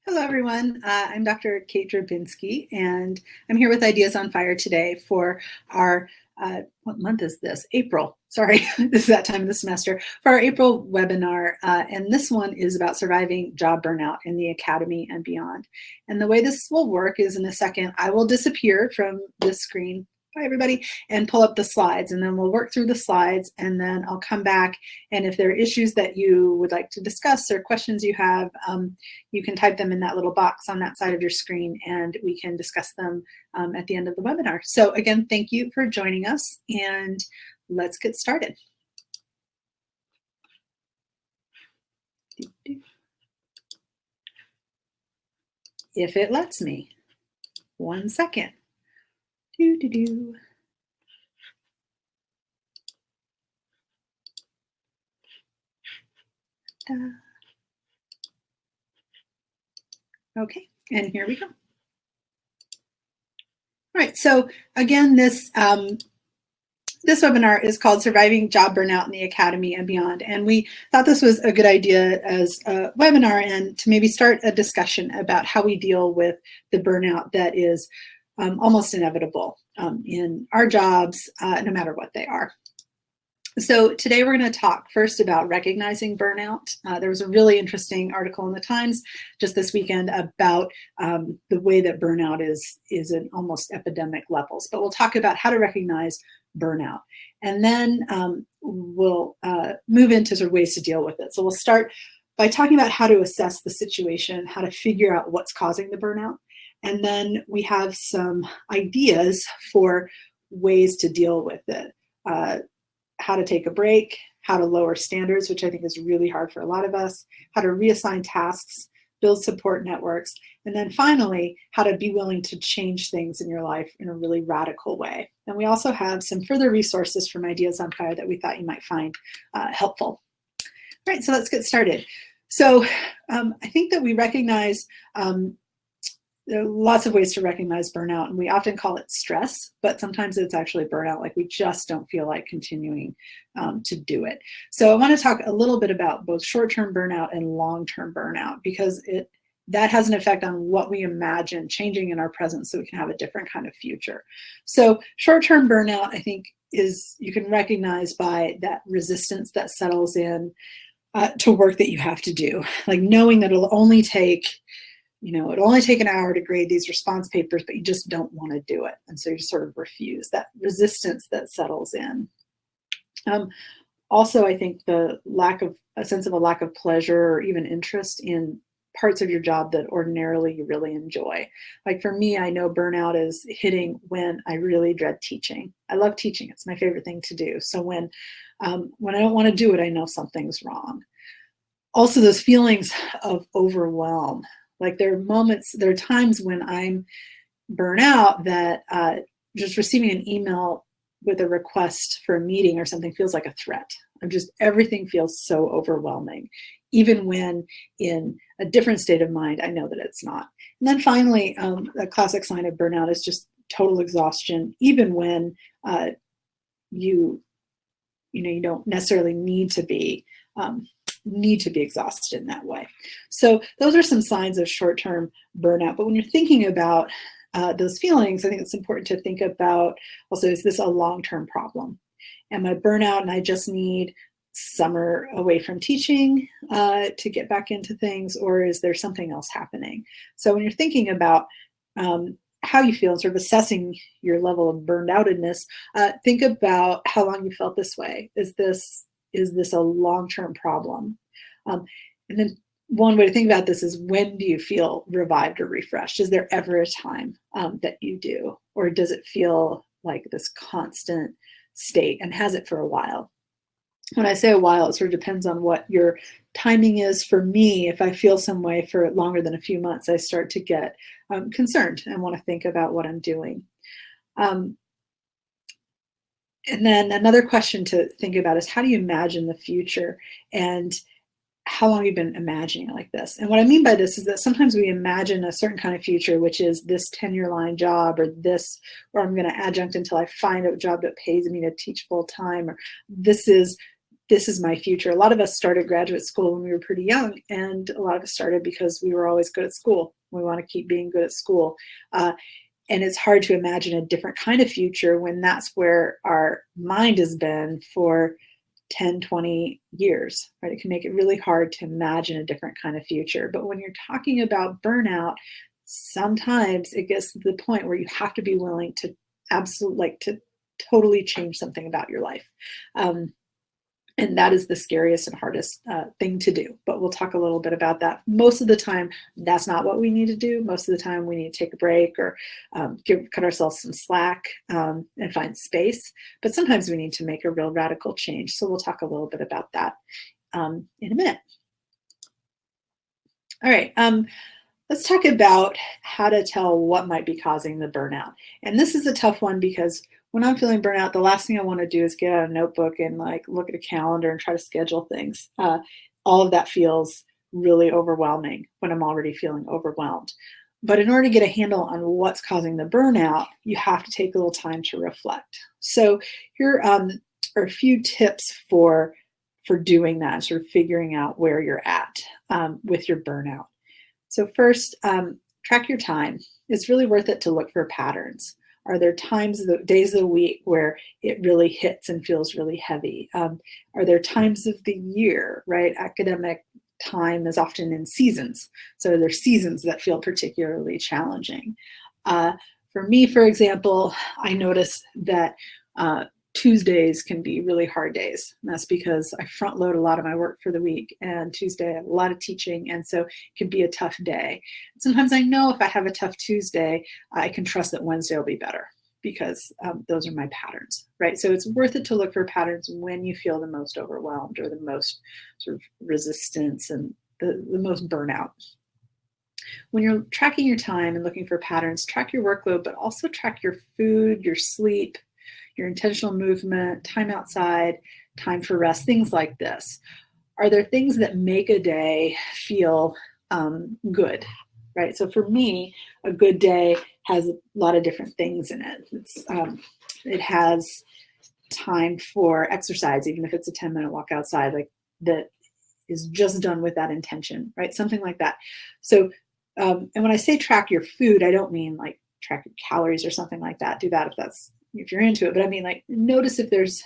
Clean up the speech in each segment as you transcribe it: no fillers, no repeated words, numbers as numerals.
Hello, everyone. I'm Dr. Kate Drabinski, and I'm here with Ideas on Fire today for our, what month is this? April. Sorry, this is that time of the semester. For our April webinar, and this one is about surviving job burnout in the academy and beyond. And the way this will work is in a second, I will disappear from this screen. Bye, everybody, and pull up the slides, and then we'll work through the slides, and then I'll come back, and if there are issues that you would like to discuss or questions you have, you can type them in that little box on that side of your screen, and we can discuss them at the end of the webinar. So again, thank you for joining us, and let's get started. If it lets me. 1 second. Okay, and here we go. All right, so again, this webinar is called Surviving Job Burnout in the Academy and Beyond, and we thought this was a good idea as a webinar and to maybe start a discussion about how we deal with the burnout that is almost inevitable in our jobs, no matter what they are. So today we're going to talk first about recognizing burnout. There was a really interesting article in the Times just this weekend about the way that burnout is at almost epidemic levels. But we'll talk about how to recognize burnout. And then we'll move into sort of ways to deal with it. So we'll start by talking about how to assess the situation, how to figure out what's causing the burnout. And then we have some ideas for ways to deal with it. How to take a break, how to lower standards, which I think is really hard for a lot of us, how to reassign tasks, build support networks, and then finally, how to be willing to change things in your life in a really radical way. And we also have some further resources from Ideas on Fire that we thought you might find helpful. All right, so let's get started. So I think that we recognize there are lots of ways to recognize burnout, and we often call it stress, but sometimes it's actually burnout, like we just don't feel like continuing to do it. So I want to talk a little bit about both short-term burnout and long-term burnout, because that has an effect on what we imagine changing in our present so we can have a different kind of future. So short-term burnout, I think, is you can recognize by that resistance that settles in to work that you have to do, like knowing that it'll only take an hour to grade these response papers, but you just don't want to do it. And so you just sort of refuse, that resistance that settles in. Also, I think a sense of a lack of pleasure or even interest in parts of your job that ordinarily you really enjoy. Like for me, I know burnout is hitting when I really dread teaching. I love teaching. It's my favorite thing to do. So when I don't want to do it, I know something's wrong. Also, those feelings of overwhelm. Like there are times when I'm burnt out that just receiving an email with a request for a meeting or something feels like a threat. Everything feels so overwhelming, even when in a different state of mind, I know that it's not. And then finally, a classic sign of burnout is just total exhaustion, even when you don't necessarily need to be exhausted in that way. So those are some signs of short-term burnout. But when you're thinking about those feelings, I think it's important to think about also, is this a long-term problem? Am I burnout and I just need summer away from teaching to get back into things, or is there something else happening? So when you're thinking about how you feel and sort of assessing your level of burned outedness, think about how long you felt this way. Is this a long-term problem? And then one way to think about this is, when do you feel revived or refreshed? Is there ever a time that you do? Or does it feel like this constant state, and has it for a while? When I say a while, it sort of depends on what your timing is. For me, if I feel some way for longer than a few months, I start to get concerned and want to think about what I'm doing. And then another question to think about is, how do you imagine the future, and how long you've been imagining it like this? And what I mean by this is that sometimes we imagine a certain kind of future, which is this tenure line job, or I'm going to adjunct until I find a job that pays me to teach full time, or this is this is my future. A lot of us started graduate school when we were pretty young, and a lot of us started because we were always good at school. We want to keep being good at school. And it's hard to imagine a different kind of future when that's where our mind has been for 10, 20 years, right? It can make it really hard to imagine a different kind of future. But when you're talking about burnout, sometimes it gets to the point where you have to be willing to to totally change something about your life. And that is the scariest and hardest thing to do. But we'll talk a little bit about that. Most of the time, that's not what we need to do. Most of the time, we need to take a break or cut ourselves some slack and find space. But sometimes we need to make a real radical change. So we'll talk a little bit about that in a minute. All right. Let's talk about how to tell what might be causing the burnout. And this is a tough one because when I'm feeling burnout, the last thing I want to do is get out a notebook and look at a calendar and try to schedule things. All of that feels really overwhelming when I'm already feeling overwhelmed. But in order to get a handle on what's causing the burnout, you have to take a little time to reflect. So here are a few tips for doing that, sort of figuring out where you're at with your burnout. So first, track your time. It's really worth it to look for patterns. Are there days of the week where it really hits and feels really heavy? Are there times of the year, right? Academic time is often in seasons. So there's seasons that feel particularly challenging. For me, for example, I notice that Tuesdays can be really hard days. And that's because I front load a lot of my work for the week, and Tuesday I have a lot of teaching, and so it can be a tough day. Sometimes I know if I have a tough Tuesday, I can trust that Wednesday will be better because those are my patterns, right? So it's worth it to look for patterns when you feel the most overwhelmed or the most sort of resistance and the most burnout. When you're tracking your time and looking for patterns, track your workload, but also track your food, your sleep, your intentional movement, time outside, time for rest, things like this. Are there things that make a day feel good, right? So for me, a good day has a lot of different things in it. It has time for exercise, even if it's a 10-minute walk outside, that is just done with that intention, right? Something like that. So, and when I say track your food, I don't mean track your calories or something like that. Do that if you're into it, but I mean, notice if there's,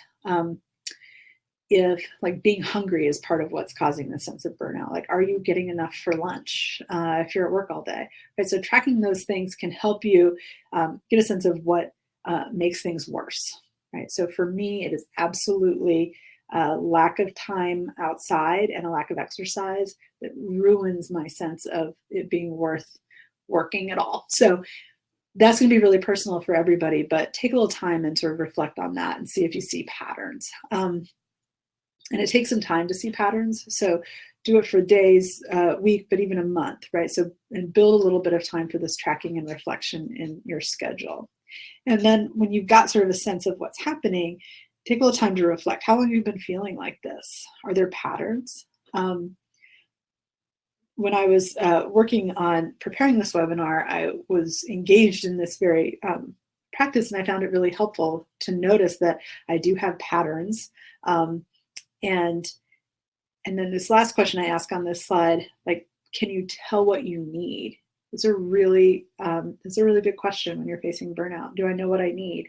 if being hungry is part of what's causing the sense of burnout. Are you getting enough for lunch if you're at work all day? Right. So tracking those things can help you get a sense of what makes things worse. Right. So for me, it is absolutely lack of time outside and a lack of exercise that ruins my sense of it being worth working at all. So that's going to be really personal for everybody, but take a little time and sort of reflect on that and see if you see patterns. And it takes some time to see patterns. So do it for days, week, but even a month, right? So, and build a little bit of time for this tracking and reflection in your schedule. And then when you've got sort of a sense of what's happening, take a little time to reflect. How long have you been feeling like this? Are there patterns? When I was working on preparing this webinar, I was engaged in this very practice, and I found it really helpful to notice that I do have patterns. And then this last question I ask on this slide, can you tell what you need? It's a really big question when you're facing burnout. Do I know what I need?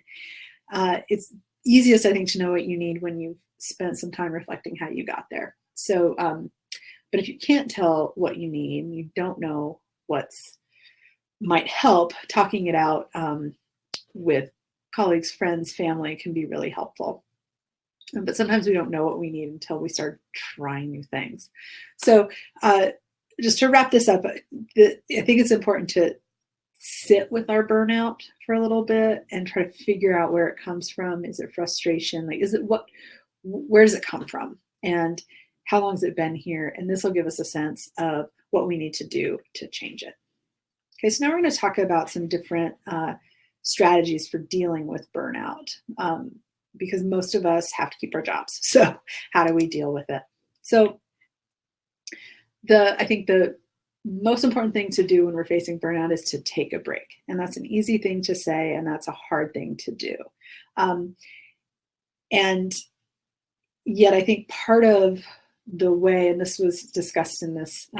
It's easiest, I think, to know what you need when you've spent some time reflecting how you got there. So, but if you can't tell what you need and you don't know what's might help, talking it out with colleagues, friends, family can be really helpful. But sometimes we don't know what we need until we start trying new things. So just to wrap this up, I think it's important to sit with our burnout for a little bit and try to figure out where it comes from. Is it frustration? Where does it come from? And how long has it been here? And this will give us a sense of what we need to do to change it. Okay, so now we're going to talk about some different strategies for dealing with burnout, because most of us have to keep our jobs. So how do we deal with it? So I think the most important thing to do when we're facing burnout is to take a break. And that's an easy thing to say, and that's a hard thing to do. And yet I think part of the way, and this was discussed in this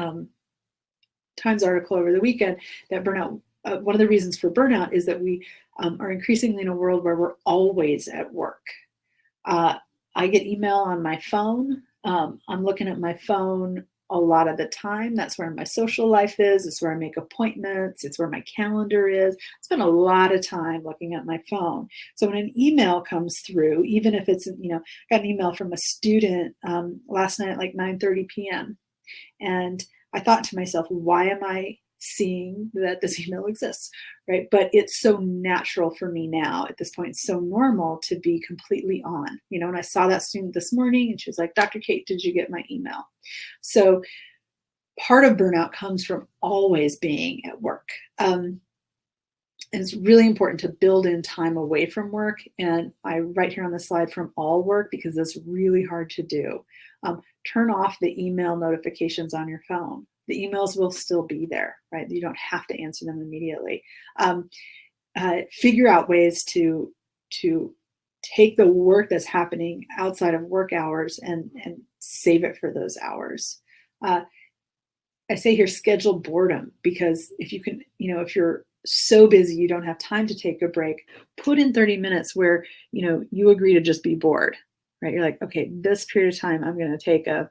Times article over the weekend, that burnout, one of the reasons for burnout is that we are increasingly in a world where we're always at work. I get email on my phone. I'm looking at my phone a lot of the time. That's where my social life is. It's where I make appointments. It's where my calendar is. I spend a lot of time looking at my phone. So when an email comes through, even if it's, got an email from a student last night at like 9:30 p.m. And I thought to myself, why am I seeing that this email exists, right? But it's so natural for me now at this point, it's so normal to be completely on, and I saw that student this morning and she was like, Dr. Kate, did you get my email? So part of burnout comes from always being at work. And it's really important to build in time away from work. And I write here on the slide from all work because that's really hard to do. Turn off the email notifications on your phone. The emails will still be there, right? You don't have to answer them immediately. Figure out ways to take the work that's happening outside of work hours and save it for those hours. I say here, schedule boredom, because if you can, if you're so busy you don't have time to take a break, put in 30 minutes where, you agree to just be bored, right? You're like, okay, this period of time, I'm going to take a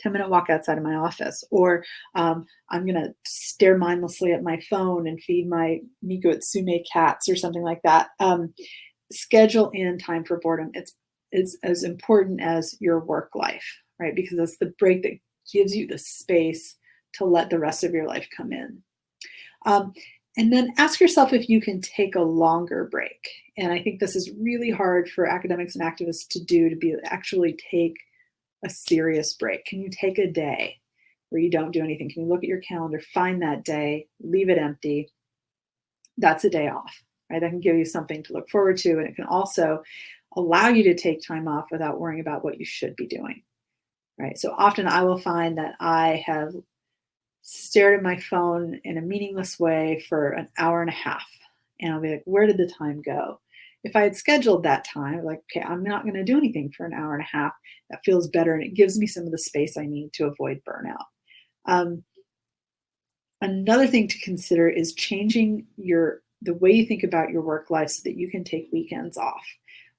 10-minute walk outside of my office, or I'm going to stare mindlessly at my phone and feed my Miko Tsume cats or something like that. Schedule in time for boredom. It's as important as your work life, right? Because it's the break that gives you the space to let the rest of your life come in. And then ask yourself if you can take a longer break. And I think this is really hard for academics and activists to do, to actually take a serious break. Can you take a day where you don't do anything? Can you look at your calendar, find that day, leave it empty? That's a day off, right? That can give you something to look forward to. And it can also allow you to take time off without worrying about what you should be doing, right? So often I will find that I have stared at my phone in a meaningless way for an hour and a half. And I'll be like, where did the time go? If I had scheduled that time, like, okay, I'm not going to do anything for an hour and a half, that feels better. And it gives me some of the space I need to avoid burnout. Another thing to consider is changing the way you think about your work life so that you can take weekends off.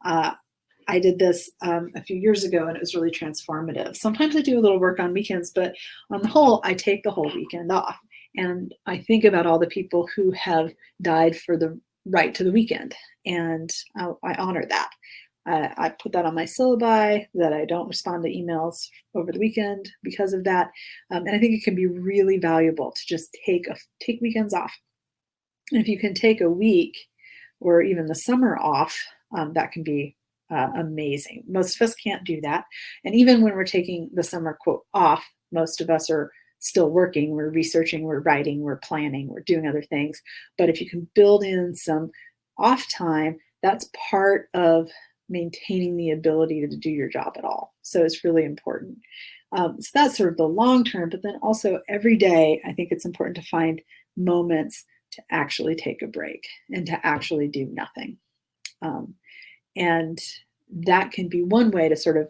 I did this a few years ago, and it was really transformative. Sometimes I do a little work on weekends, but on the whole, I take the whole weekend off. And I think about all the people who have died for the right to the weekend, and I honor that. I put that on my syllabi, that I don't respond to emails over the weekend because of that. And I think it can be really valuable to just take weekends off. And if you can take a week or even the summer off, that can be amazing. Most of us can't do that. And even when we're taking the summer quote off, most of us are still working. We're researching, we're writing, we're planning, we're doing other things. But if you can build in some off time, that's part of maintaining the ability to do your job at all. So it's really important. So that's sort of the long term, but then also every day, I think it's important to find moments to actually take a break and to actually do nothing. And that can be one way to sort of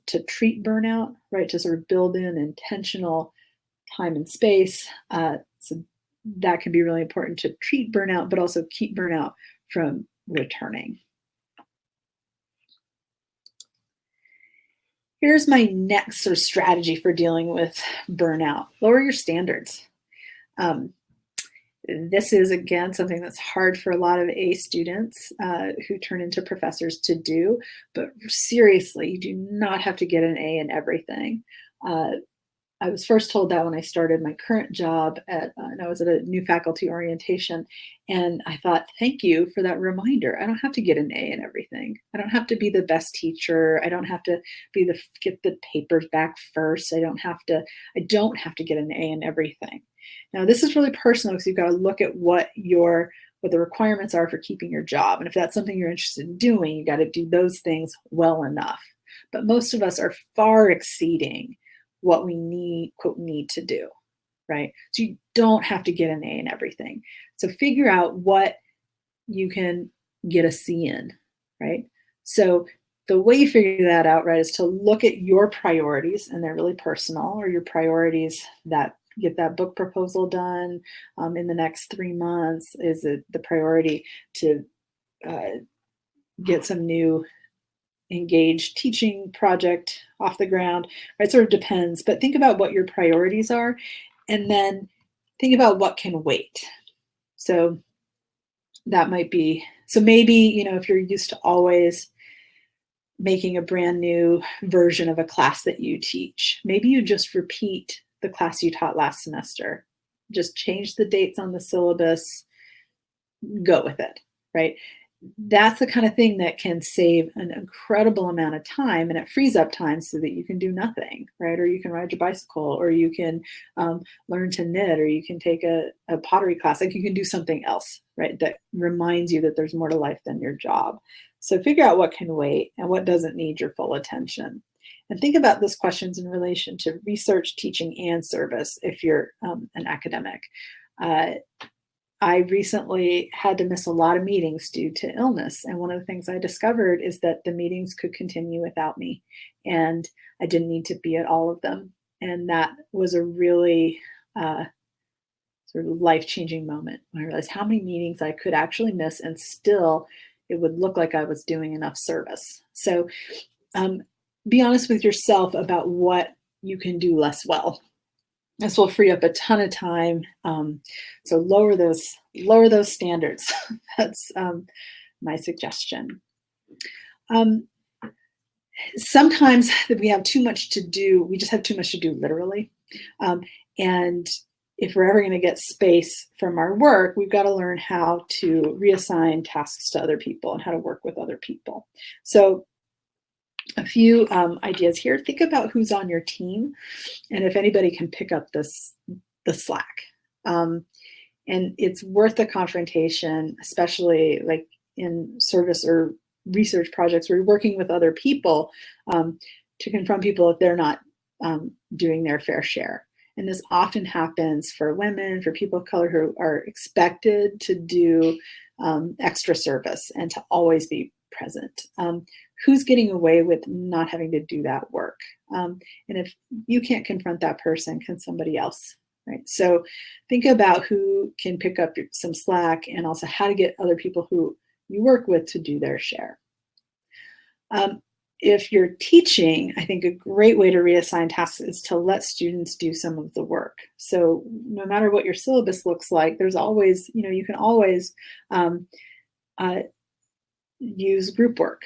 to treat burnout, right? To sort of build in intentional time and space. So that can be really important to treat burnout, but also keep burnout from returning. Here's my next sort of strategy for dealing with burnout. Lower your standards. This is, again, something that's hard for a lot of A students who turn into professors to do, but seriously, you do not have to get an A in everything. I was first told that when I started my current job and I was at a new faculty orientation, and I thought, thank you for that reminder. I don't have to get an A in everything. I don't have to be the best teacher. I don't have to get the papers back first. I don't have to get an A in everything. Now, this is really personal because you've got to look at what the requirements are for keeping your job. And if that's something you're interested in doing, you got to do those things well enough. But most of us are far exceeding what we need to do, right? So you don't have to get an A in everything. So figure out what you can get a C in, right? So the way you figure that out, right, is to look at your priorities, and they're really personal, or your priorities that get that book proposal done in the next 3 months. Is it the priority to get some new engaged teaching project off the ground, right? It sort of depends, but think about what your priorities are, and then think about what can wait. So that might be, so maybe, if you're used to always making a brand new version of a class that you teach, maybe you just repeat the class you taught last semester. Just change the dates on the syllabus, go with it, right? That's the kind of thing that can save an incredible amount of time, and it frees up time so that you can do nothing, right? Or you can ride your bicycle, or you can learn to knit, or you can take a pottery class. Like, you can do something else, right? That reminds you that there's more to life than your job. So figure out what can wait and what doesn't need your full attention. And think about those questions in relation to research, teaching, and service if you're an academic. I recently had to miss a lot of meetings due to illness. And one of the things I discovered is that the meetings could continue without me, and I didn't need to be at all of them. And that was a really sort of life-changing moment when I realized how many meetings I could actually miss, and still it would look like I was doing enough service. So be honest with yourself about what you can do less well. This will free up a ton of time. So lower those standards. That's my suggestion. Sometimes we have too much to do. We just have too much to do, literally. And if we're ever going to get space from our work, we've got to learn how to reassign tasks to other people and how to work with other people. So a few ideas here. Think about who's on your team, and if anybody can pick up the slack. And it's worth the confrontation, especially like in service or research projects where you're working with other people, to confront people if they're not doing their fair share. And this often happens for women, for people of color who are expected to do extra service and to always be present. Who's getting away with not having to do that work? And if you can't confront that person, can somebody else, right? So think about who can pick up some slack, and also how to get other people who you work with to do their share. If you're teaching, I think a great way to reassign tasks is to let students do some of the work. So no matter what your syllabus looks like, there's always, you can always use group work.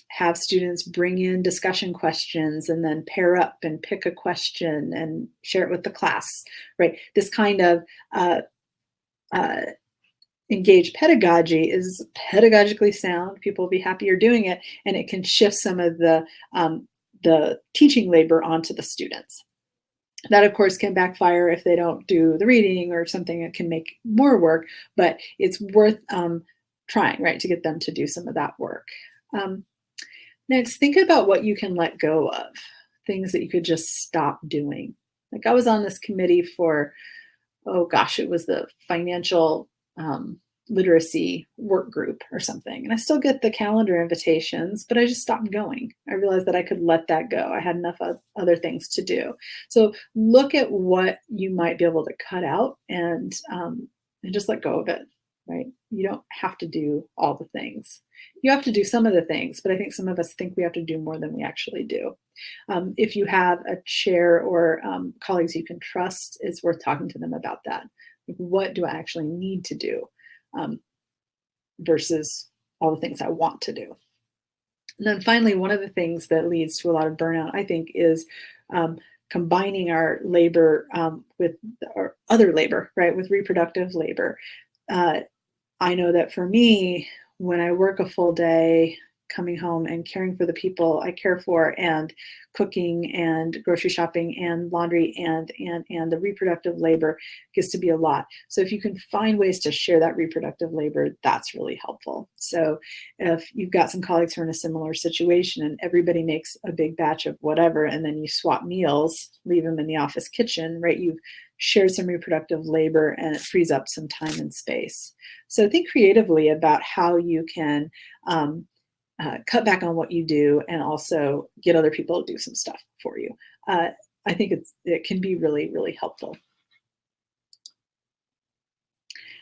Have students bring in discussion questions and then pair up and pick a question and share it with the class, right? This kind of engaged pedagogy is pedagogically sound. People will be happier doing it, and it can shift some of the teaching labor onto the students. That, of course, can backfire if they don't do the reading or something that can make more work, but it's worth trying, right, to get them to do some of that work. Next, think about what you can let go of, things that you could just stop doing. Like, I was on this committee for, it was the financial literacy work group or something. And I still get the calendar invitations, but I just stopped going. I realized that I could let that go. I had enough of other things to do. So look at what you might be able to cut out and just let go of it, right? You don't have to do all the things. You have to do some of the things, but I think some of us think we have to do more than we actually do. If you have a chair or colleagues you can trust, it's worth talking to them about that. Like, what do I actually need to do versus all the things I want to do? And then finally, one of the things that leads to a lot of burnout, I think, is combining our labor with our other labor, right, with reproductive labor. I know that for me, when I work a full day, coming home and caring for the people I care for, and cooking and grocery shopping and laundry and the reproductive labor gets to be a lot. So if you can find ways to share that reproductive labor, that's really helpful. So if you've got some colleagues who are in a similar situation and everybody makes a big batch of whatever, and then you swap meals, leave them in the office kitchen, right? You've shared some reproductive labor, and it frees up some time and space. So think creatively about how you can cut back on what you do and also get other people to do some stuff for you. I think it can be really, really helpful.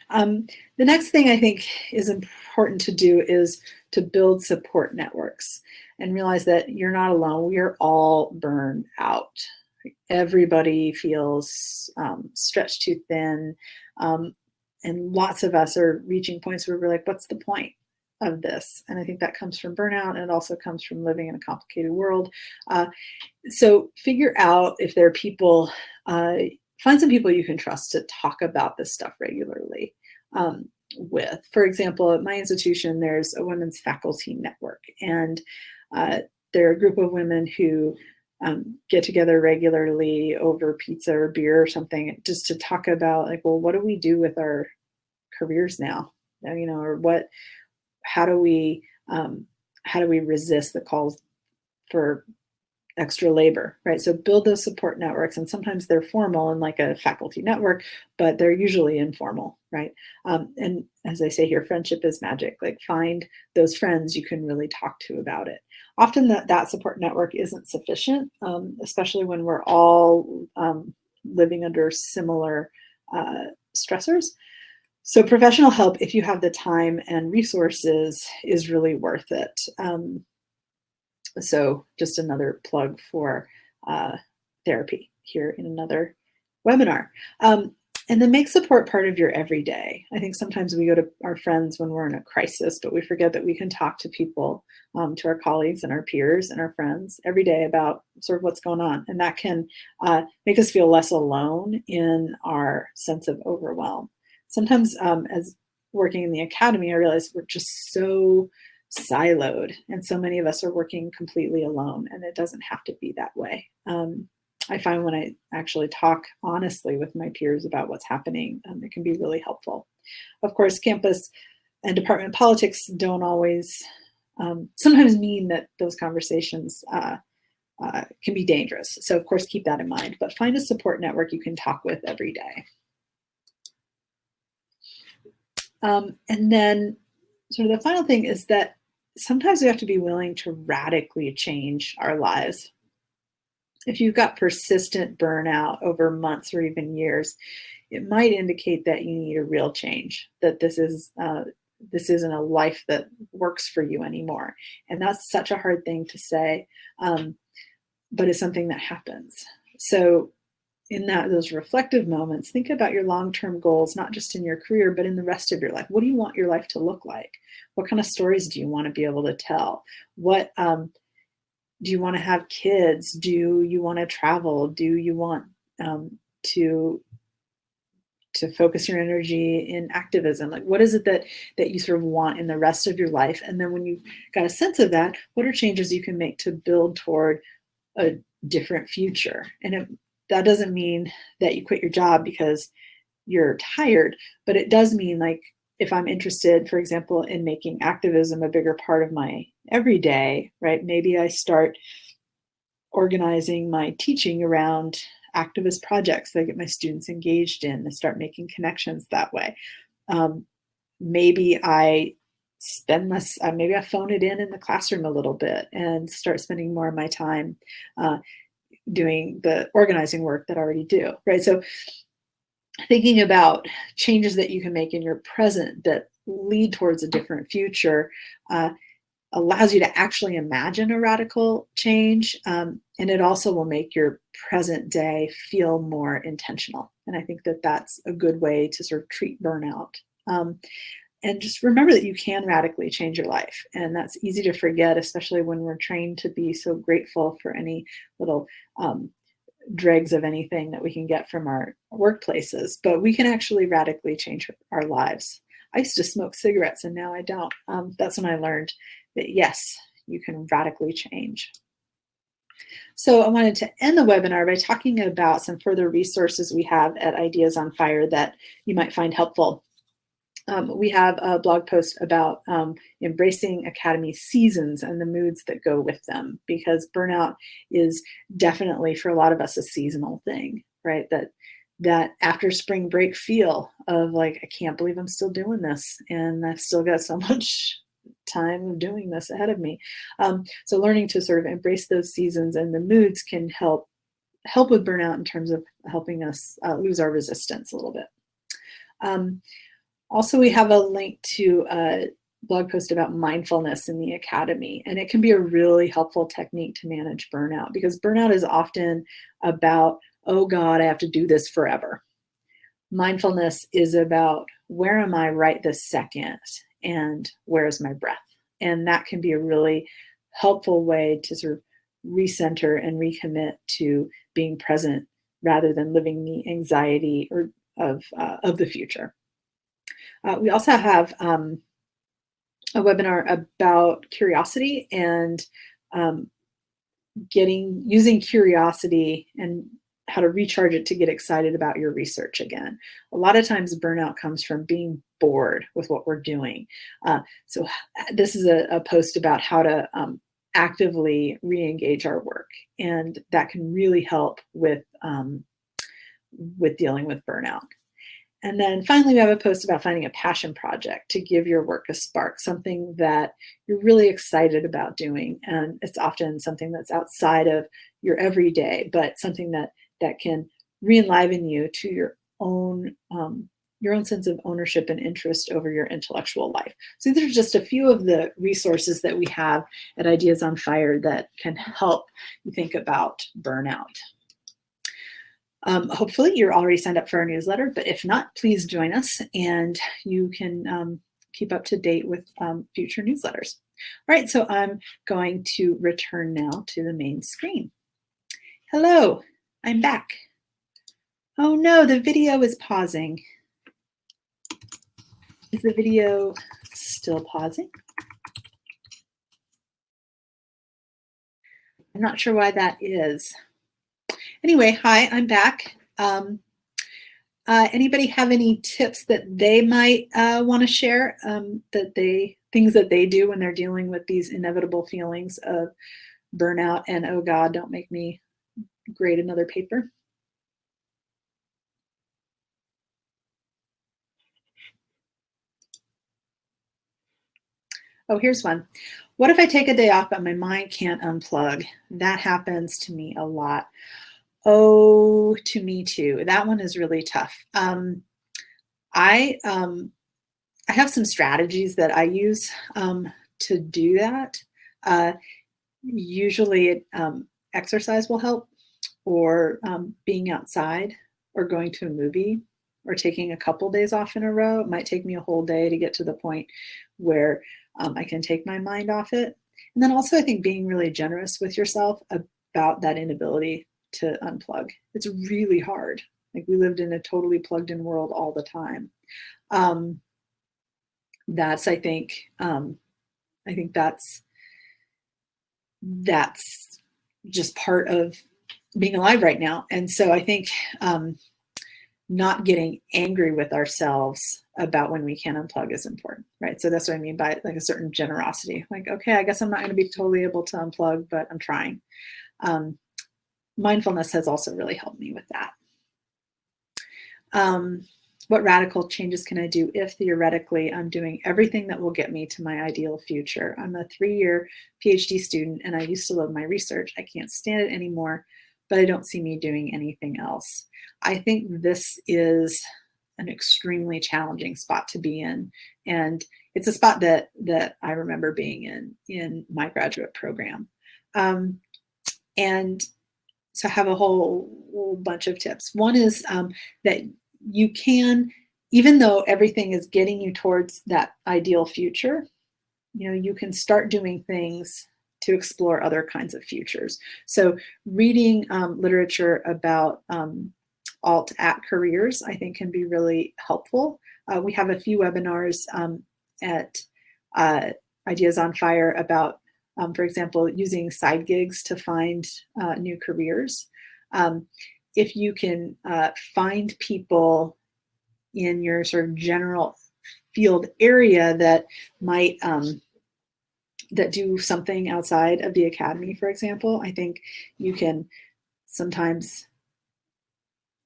The next thing I think is important to do is to build support networks and realize that you're not alone. We are all burned out. Everybody feels stretched too thin. And lots of us are reaching points where we're like, what's the point of this? And I think that comes from burnout, and it also comes from living in a complicated world. So figure out if there are people, find some people you can trust to talk about this stuff regularly with. For example, at my institution, there's a women's faculty network, and they're a group of women who get together regularly over pizza or beer or something, just to talk about, like, well, what do we do with our careers now? Or how do we resist the calls for extra labor, right? So build those support networks, and sometimes they're formal and like a faculty network, but they're usually informal, right? And as I say here, friendship is magic. Like, find those friends you can really talk to about it. Often that support network isn't sufficient, especially when we're all living under similar stressors. So professional help, if you have the time and resources, is really worth it. So just another plug for therapy here in another webinar. And then make support part of your everyday. I think sometimes we go to our friends when we're in a crisis, but we forget that we can talk to people, to our colleagues and our peers and our friends every day about sort of what's going on. And that can make us feel less alone in our sense of overwhelm. Sometimes as working in the academy, I realize we're just so siloed, and so many of us are working completely alone, and it doesn't have to be that way. I find when I actually talk honestly with my peers about what's happening, it can be really helpful. Of course, campus and department politics don't always sometimes mean that those conversations can be dangerous. So of course, keep that in mind, but find a support network you can talk with every day. And then sort of the final thing is that sometimes we have to be willing to radically change our lives. If you've got persistent burnout over months or even years, it might indicate that you need a real change, that this isn't a life that works for you anymore. And that's such a hard thing to say, but it's something that happens. So in those reflective moments, think about your long-term goals, not just in your career, but in the rest of your life. What do you want your life to look like? What kind of stories do you want to be able to tell? What do you want to have kids? Do you want to travel? Do you want to focus your energy in activism? Like, what is it that you sort of want in the rest of your life? And then when you've got a sense of that, what are changes you can make to build toward a different future? And that doesn't mean that you quit your job because you're tired, but it does mean, like, if I'm interested, for example, in making activism a bigger part of my everyday, right? Maybe I start organizing my teaching around activist projects that I get my students engaged in and start making connections that way. Maybe I spend less, maybe I phone it in the classroom a little bit and start spending more of my time doing the organizing work that I already do, right? So thinking about changes that you can make in your present that lead towards a different future allows you to actually imagine a radical change, and it also will make your present day feel more intentional. And I think that that's a good way to sort of treat burnout. And just remember that you can radically change your life. And that's easy to forget, especially when we're trained to be so grateful for any little dregs of anything that we can get from our workplaces. But we can actually radically change our lives. I used to smoke cigarettes and now I don't. That's when I learned that, yes, you can radically change. So I wanted to end the webinar by talking about some further resources we have at Ideas on Fire that you might find helpful. We have a blog post about embracing academy seasons and the moods that go with them, because burnout is definitely, for a lot of us, a seasonal thing, right? That after spring break feel of like, I can't believe I'm still doing this and I've still got so much time of doing this ahead of me. So learning to sort of embrace those seasons and the moods can help with burnout in terms of helping us lose our resistance a little bit. Also, we have a link to a blog post about mindfulness in the academy, and it can be a really helpful technique to manage burnout, because burnout is often about, oh God, I have to do this forever. Mindfulness is about, where am I right this second, and where's my breath? And that can be a really helpful way to sort of recenter and recommit to being present rather than living the anxiety of the future. We also have a webinar about curiosity and using curiosity and how to recharge it to get excited about your research again. A lot of times burnout comes from being bored with what we're doing. So this is a post about how to actively re-engage our work, and that can really help with dealing with burnout. And then finally, we have a post about finding a passion project to give your work a spark, something that you're really excited about doing. And it's often something that's outside of your everyday, but something that can re-enliven you to your own sense of ownership and interest over your intellectual life. So these are just a few of the resources that we have at Ideas on Fire that can help you think about burnout. Hopefully you're already signed up for our newsletter, but if not, please join us and you can keep up to date with future newsletters. All right, so I'm going to return now to the main screen. Hello, I'm back. Oh no, the video is pausing. Is the video still pausing? I'm not sure why that is. Anyway, hi, I'm back. Anybody have any tips that they might want to share, things that they do when they're dealing with these inevitable feelings of burnout and, oh God, don't make me grade another paper? Oh, here's one. What if I take a day off but my mind can't unplug? That happens to me a lot. Oh, to me too. That one is really tough. I have some strategies that I use to do that. Usually exercise will help, or being outside, or going to a movie, or taking a couple days off in a row. It might take me a whole day to get to the point where I can take my mind off it. And then also, I think being really generous with yourself about that inability to unplug. It's really hard. Like, we lived in a totally plugged in world all the time. That's, I think that's just part of being alive right now. And so I think not getting angry with ourselves about when we can unplug is important, right? So that's what I mean by like a certain generosity. Like, okay, I guess I'm not going to be totally able to unplug, but I'm trying. Mindfulness has also really helped me with that. What radical changes can I do if theoretically I'm doing everything that will get me to my ideal future? I'm a 3-year PhD student and I used to love my research. I can't stand it anymore, but I don't see me doing anything else. I think this is an extremely challenging spot to be in. And it's a spot that I remember being in my graduate program. And so I have a whole bunch of tips. One is that you can, even though everything is getting you towards that ideal future, you can start doing things to explore other kinds of futures. So reading literature about alt-at careers, I think, can be really helpful. We have a few webinars at Ideas on Fire about, for example, using side gigs to find new careers. If you can find people in your sort of general field area that might that do something outside of the academy, for example, I think you can sometimes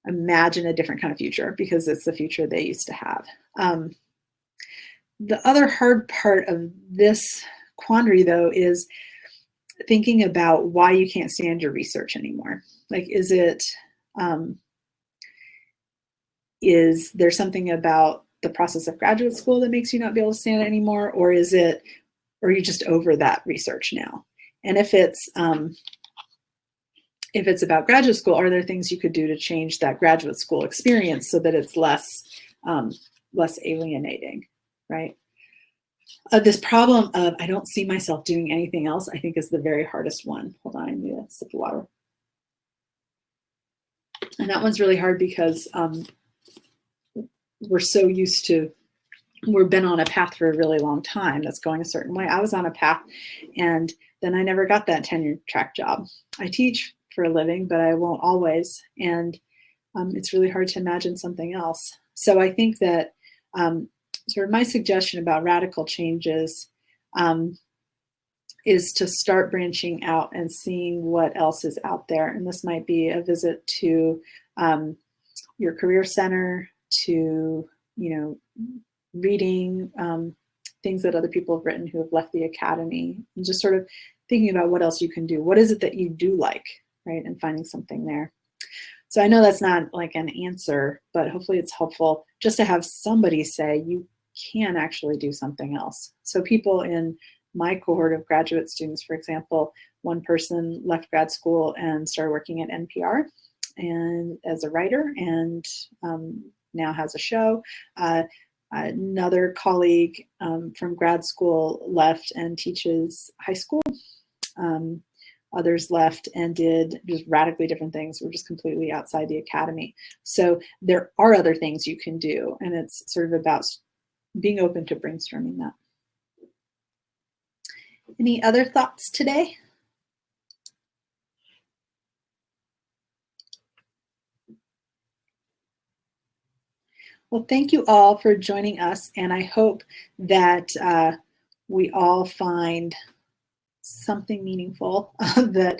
imagine a different kind of future because it's the future they used to have. The other hard part of this quandary, though, is thinking about why you can't stand your research anymore. Like, is there something about the process of graduate school that makes you not be able to stand it anymore, or are you just over that research now? And if it's about graduate school, are there things you could do to change that graduate school experience so that it's less alienating, right? This problem of I don't see myself doing anything else, I think, is the very hardest one. Hold on, I need a sip of water. And that one's really hard because we're so used to, we've been on a path for a really long time that's going a certain way. I was on a path, and then I never got that tenure track job. I teach for a living, but I won't always. And it's really hard to imagine something else. So I think that sort of my suggestion about radical changes is to start branching out and seeing what else is out there. And this might be a visit to your career center, to, reading things that other people have written who have left the academy, and just sort of thinking about what else you can do. What is it that you do like, right? And finding something there. So I know that's not like an answer, but hopefully it's helpful just to have somebody say you can actually do something else. So people in my cohort of graduate students, for example, one person left grad school and started working at NPR and as a writer, and now has a show. Another colleague from grad school left and teaches high school. Others left and did just radically different things. We're just completely outside the academy. So there are other things you can do, and it's sort of about being open to brainstorming that. Any other thoughts today? Well, thank you all for joining us, and I hope that we all find something meaningful that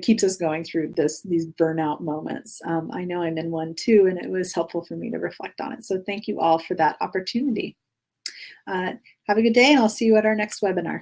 keeps us going through these burnout moments. I know I'm in one too, and it was helpful for me to reflect on it. So thank you all for that opportunity. Have a good day, and I'll see you at our next webinar.